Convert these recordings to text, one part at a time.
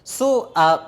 So, a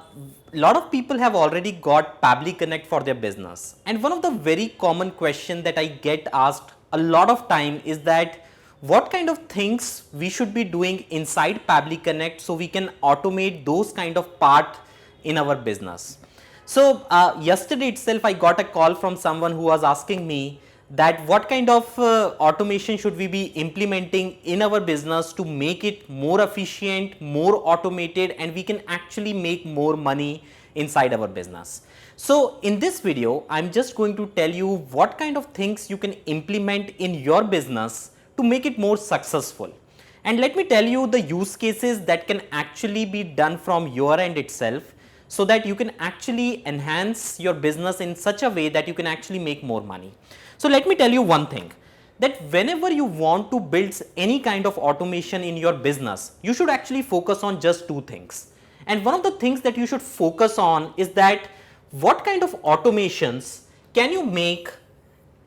lot of people have already got Pabbly Connect for their business, and one of the very common question that I get asked a lot of time is that what kind of things we should be doing inside Pabbly Connect so we can automate those kind of part in our business. So, yesterday itself I got a call from someone who was asking me that what kind of automation should we be implementing in our business to make it more efficient, more automated, and we can actually make more money inside our business. So in this video, I'm just going to tell you what kind of things you can implement in your business to make it more successful. And let me tell you the use cases that can actually be done from your end itself, so that you can actually enhance your business in such a way that you can actually make more money. So let me tell you one thing, that whenever you want to build any kind of automation in your business, you should actually focus on just two things. And one of the things that you should focus on is that what kind of automations can you make,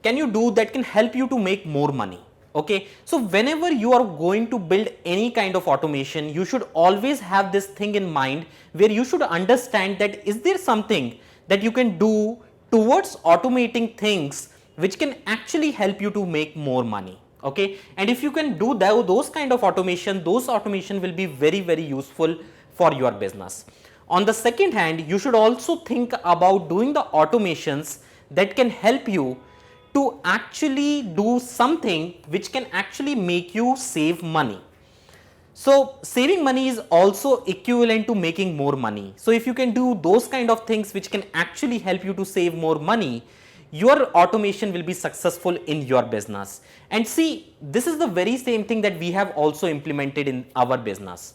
can you do that can help you to make more money. Okay, so whenever you are going to build any kind of automation, you should always have this thing in mind, where you should understand that is there something that you can do towards automating things which can actually help you to make more money. Okay, and if you can do those kind of automation, those automation will be very useful for your business. On the second hand, you should also think about doing the automations that can help you to actually do something which can actually make you save money. So saving money is also equivalent to making more money. So if you can do those kind of things which can actually help you to save more money, your automation will be successful in your business. And see, this is the very same thing that we have also implemented in our business.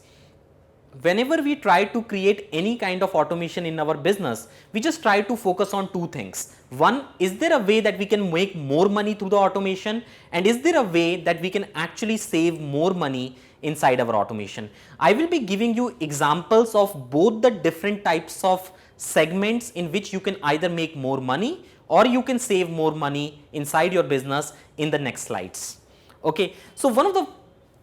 Whenever we try to create any kind of automation in our business, we just try to focus on two things. One, is there a way that we can make more money through the automation, and is there a way that we can actually save more money inside our automation. I will be giving you examples of both the different types of segments in which you can either make more money or you can save more money inside your business in the next slides. Okay, so one of the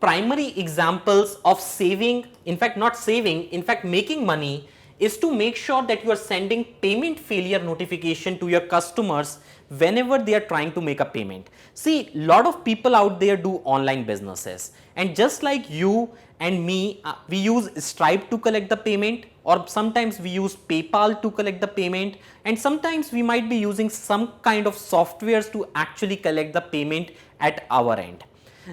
primary examples of saving, in fact not saving, in fact making money, is to make sure that you are sending payment failure notification to your customers whenever they are trying to make a payment. See, lot of people out there do online businesses, and just like you and me, we use Stripe to collect the payment, or sometimes we use PayPal to collect the payment, and sometimes we might be using some kind of softwares to actually collect the payment at our end.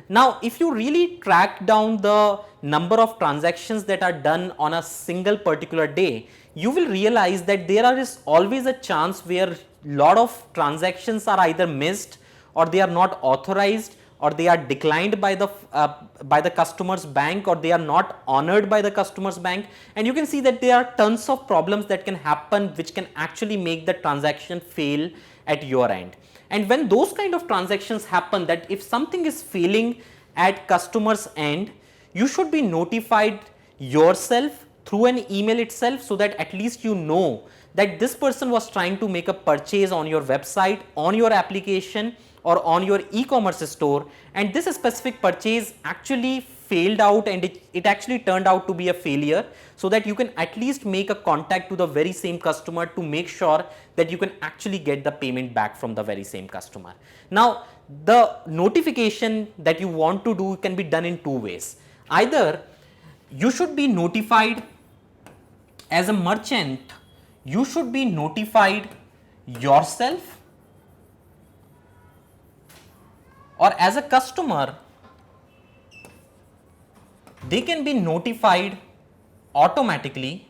Now, if you really track down the number of transactions that are done on a single particular day, you will realize that there is always a chance where lot of transactions are either missed, or they are not authorized, or they are declined by the customer's bank, or they are not honored by the customer's bank. And you can see that there are tons of problems that can happen which can actually make the transaction fail at your end. And when those kind of transactions happen, that if something is failing at customer's end, you should be notified yourself through an email itself, so that at least you know that this person was trying to make a purchase on your website, on your application, or on your e-commerce store, and this specific purchase actually failed out, and it actually turned out to be a failure, so that you can at least make a contact to the very same customer to make sure that you can actually get the payment back from the very same customer. Now, the notification that you want to do can be done in two ways. Either you should be notified as a merchant, you should be notified yourself, or as a customer, they can be notified automatically.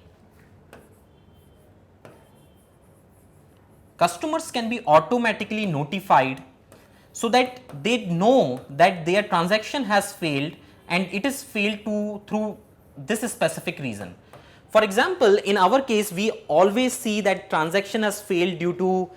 Customers can be automatically notified, so that they know that their transaction has failed, and it is failed through this specific reason. For example, in our case, we always see that transaction has failed due to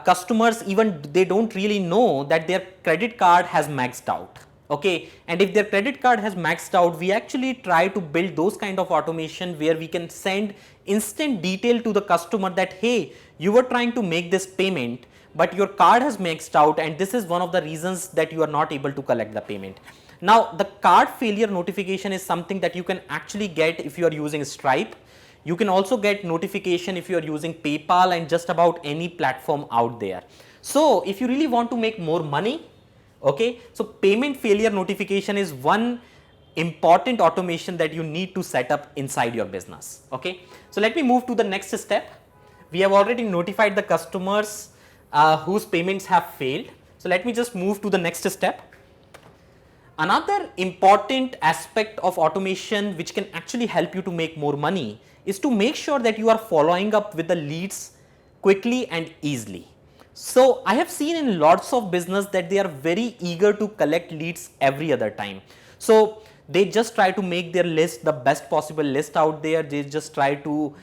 customers, even they don't really know that their credit card has maxed out. Okay, and if their credit card has maxed out, we actually try to build those kind of automation where we can send instant detail to the customer that, hey, you were trying to make this payment, but your card has maxed out, and this is one of the reasons that you are not able to collect the payment. Now, the card failure notification is something that you can actually get if you are using Stripe. You can also get notification if you are using PayPal and just about any platform out there. So if you really want to make more money, okay, so payment failure notification is one important automation that you need to set up inside your business. Okay, so let me move to the next step. We have already notified the customers whose payments have failed. So let me just move to the next step. Another important aspect of automation which can actually help you to make more money is to make sure that you are following up with the leads quickly and easily. So I have seen in lots of business that they are very eager to collect leads every other time. So they just try to make their list the best possible list out there. They just try to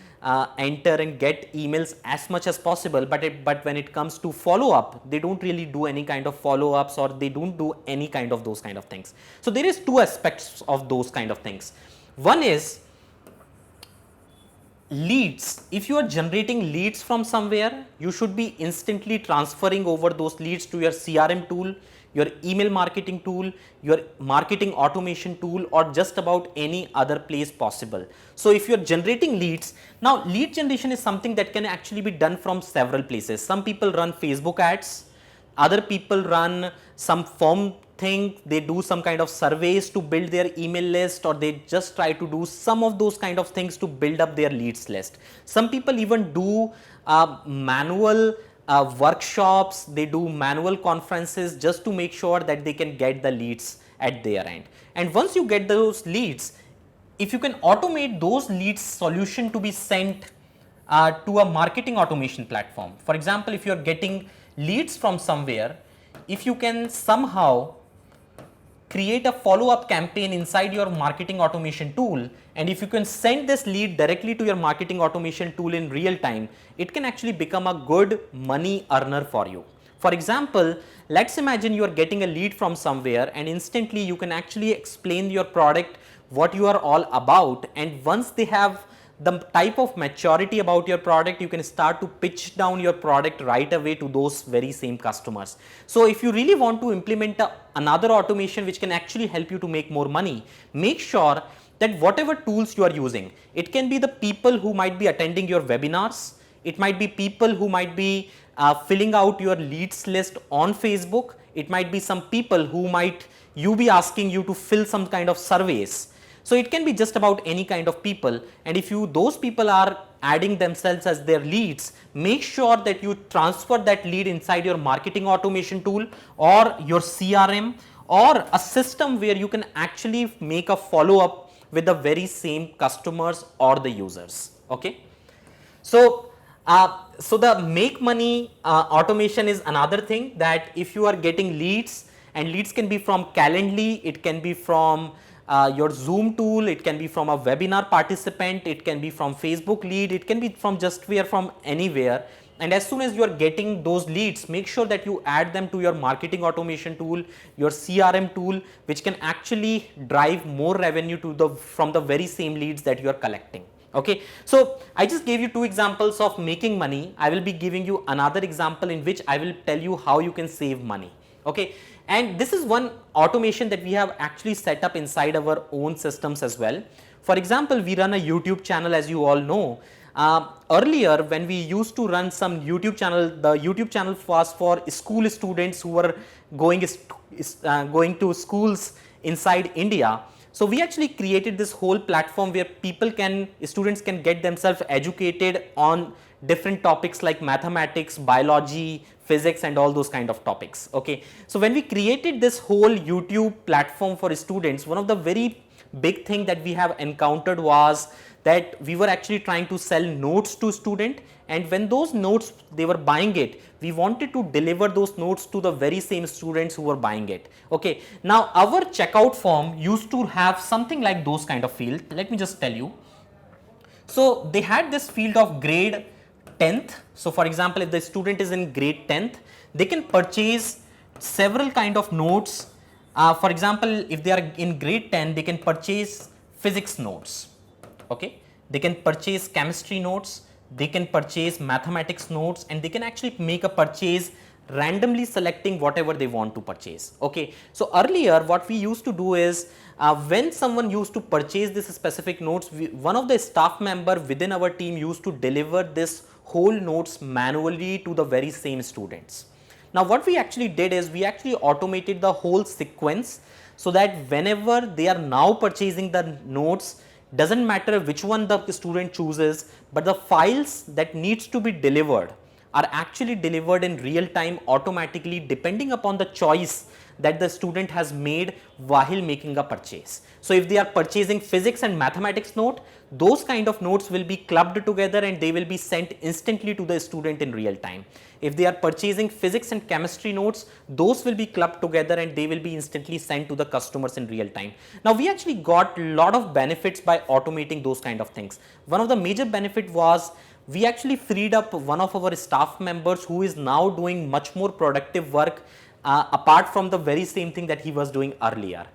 enter and get emails as much as possible, but when it comes to follow up, they don't really do any kind of follow ups, or they don't do any kind of those kind of things. So there is two aspects of those kind of things. One is leads. If you are generating leads from somewhere, you should be instantly transferring over those leads to your CRM tool, your email marketing tool, your marketing automation tool, or just about any other place possible. So if you're generating leads, now lead generation is something that can actually be done from several places. Some people run Facebook ads, other people run some form thing, they do some kind of surveys to build their email list, or they just try to do some of those kind of things to build up their leads list. Some people even do manual workshops, they do manual conferences just to make sure that they can get the leads at their end. And once you get those leads, if you can automate those leads solution to be sent to a marketing automation platform. For example, if you are getting leads from somewhere, if you can somehow create a follow-up campaign inside your marketing automation tool, and if you can send this lead directly to your marketing automation tool in real time, it can actually become a good money earner for you. For example, let's imagine you are getting a lead from somewhere, and instantly you can actually explain your product, what you are all about, and once they have the type of maturity about your product, you can start to pitch down your product right away to those very same customers. So if you really want to implement another automation which can actually help you to make more money, make sure that whatever tools you are using, it can be the people who might be attending your webinars, it might be people who might be filling out your leads list on Facebook, it might be some people who might you be asking you to fill some kind of surveys. So it can be just about any kind of people, and if those people are adding themselves as their leads, make sure that you transfer that lead inside your marketing automation tool or your CRM or a system where you can actually make a follow up with the very same customers or the users. Okay. So the make money automation is another thing, that if you are getting leads, and leads can be from Calendly, it can be from your Zoom tool, it can be from a webinar participant, it can be from Facebook lead, it can be from from anywhere. And as soon as you are getting those leads, make sure that you add them to your marketing automation tool, your CRM tool, which can actually drive more revenue from the very same leads that you are collecting. Okay, so I just gave you two examples of making money. I will be giving you another example in which I will tell you how you can save money. Okay, and this is one automation that we have actually set up inside our own systems as well. For example, we run a YouTube channel, as you all know. Earlier, when we used to run some YouTube channel, the YouTube channel was for school students who were going to schools inside India. So we actually created this whole platform where students can get themselves educated on different topics like mathematics, biology, physics, and all those kind of topics. Okay, so when we created this whole YouTube platform for students, one of the very big thing that we have encountered was that we were actually trying to sell notes to student, and when those notes they were buying it, we wanted to deliver those notes to the very same students who were buying it. Okay, now our checkout form used to have something like those kind of field. Let me just tell you. So they had this field of grade 10th. So for example, if the student is in grade 10th, they can purchase several kind of notes. For example, if they are in grade 10, they can purchase physics notes. Okay, they can purchase chemistry notes, they can purchase mathematics notes, and they can actually make a purchase randomly selecting whatever they want to purchase. Okay, so earlier what we used to do is when someone used to purchase this specific notes, one of the staff member within our team used to deliver this whole notes manually to the very same students. Now what we actually did is we actually automated the whole sequence, so that whenever they are now purchasing the notes, doesn't matter which one the student chooses, but the files that needs to be delivered are actually delivered in real time automatically, depending upon the choice that the student has made while making a purchase. So if they are purchasing physics and mathematics note, those kind of notes will be clubbed together and they will be sent instantly to the student in real time. If they are purchasing physics and chemistry notes, those will be clubbed together and they will be instantly sent to the customers in real time. Now we actually got a lot of benefits by automating those kind of things. One of the major benefit was we actually freed up one of our staff members who is now doing much more productive work apart from the very same thing that he was doing earlier.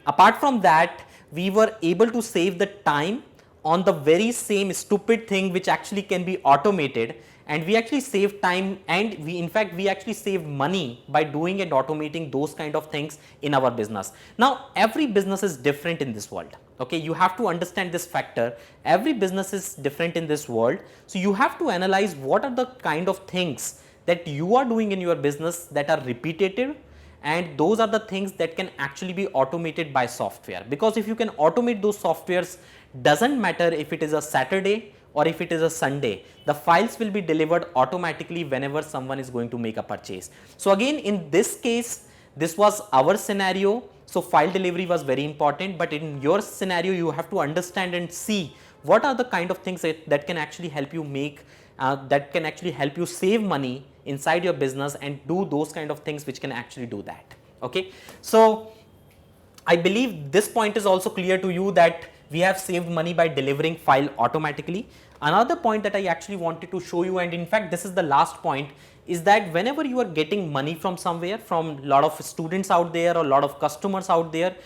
Apart from that, we were able to save the time on the very same stupid thing which actually can be automated, and we actually save time, and we actually save money by doing and automating those kind of things in our business. Now every business is different in this world. Okay, you have to understand this factor. Every business is different in this world, so you have to analyze what are the kind of things that you are doing in your business that are repetitive, and those are the things that can actually be automated by software. Because if you can automate those softwares, doesn't matter if it is a Saturday or if it is a Sunday, the files will be delivered automatically whenever someone is going to make a purchase. So again, in this case, this was our scenario. So file delivery was very important, but in your scenario, you have to understand and see what are the kind of things that can actually help you make, that can actually help you save money inside your business and do those kind of things which can actually do that. Okay, so I believe this point is also clear to you that we have saved money by delivering file automatically. Another point that I actually wanted to show you, and in fact this is the last point, is that whenever you are getting money from somewhere, from a lot of students out there or a lot of customers out there,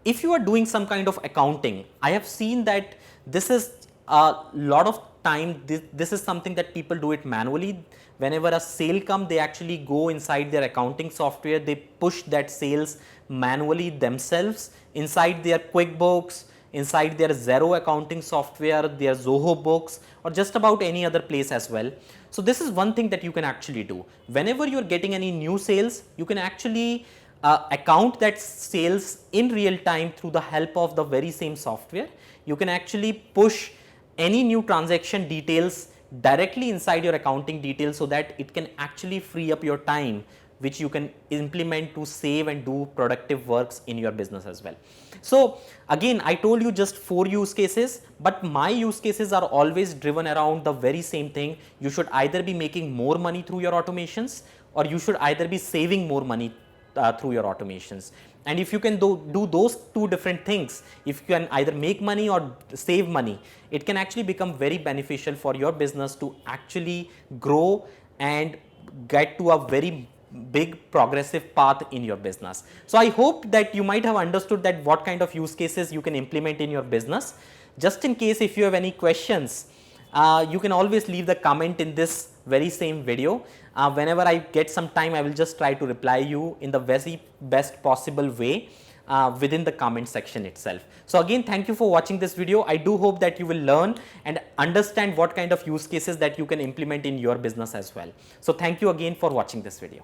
if you are doing some kind of accounting, I have seen that this is a lot of time, this is something that people do it manually. Whenever a sale comes, they actually go inside their accounting software, they push that sales manually themselves inside their QuickBooks, inside their Xero accounting software, their Zoho books, or just about any other place as well. So this is one thing that you can actually do. Whenever you are getting any new sales, you can actually account that sales in real time through the help of the very same software. You can actually push any new transaction details directly inside your accounting details, so that it can actually free up your time, which you can implement to save and do productive works in your business as well. So again, I told you just 4 use cases, but my use cases are always driven around the very same thing. You should either be making more money through your automations, or you should either be saving more money through your automations. And if you can do those two different things, if you can either make money or save money, it can actually become very beneficial for your business to actually grow and get to a very big progressive path in your business. So I hope that you might have understood that what kind of use cases you can implement in your business. Just in case if you have any questions, you can always leave the comment in this very same video. Whenever I get some time, I will just try to reply you in the very best possible way within the comment section itself. So again, thank you for watching this video. I do hope that you will learn and understand what kind of use cases that you can implement in your business as well. So thank you again for watching this video.